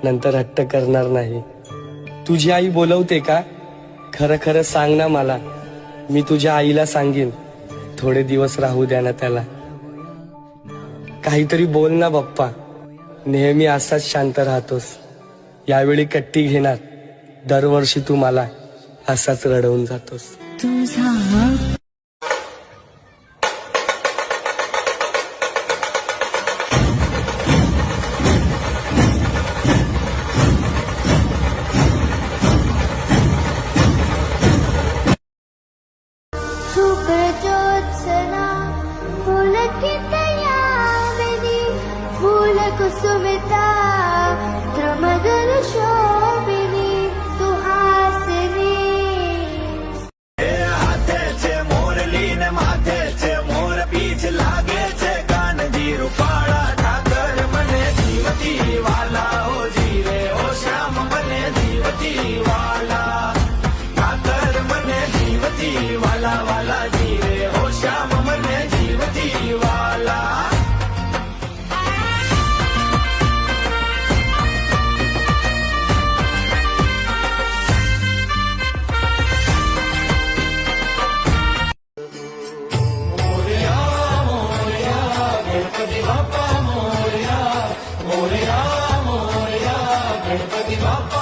नंतर हट्ट करणार नाही. तुझी आई बोलवते का? खरं खरं सांग ना मला. मी तुझ्या आईला सांगेन, थोडे दिवस राहू द्या ना त्याला. काहीतरी बोल ना बाप्पा. नेहमी असाच शांत राहतोस. यावेळी कट्टी घेणार. दरवर्षी तू मला असाच रडवून जातोस. तुझा शुभ्रज्योत्सना पुलकित यामिनी फूलकुसुमिता प्रमदन शोभिनी सुहासिनी. हाथेचे मोरलीन माथेचे मोर बीज लागेचे कानजी रुपाळा ठाकर मने जीवती वाला ओ जीरे ओ श्याम मने जीवती वाला ठाकर मने जीवती वाला वाला जीरे ओ श्याम मने जीवती वाला. गणपती बाप्पा मोरया मोरया मोरया गणपती बाप्पा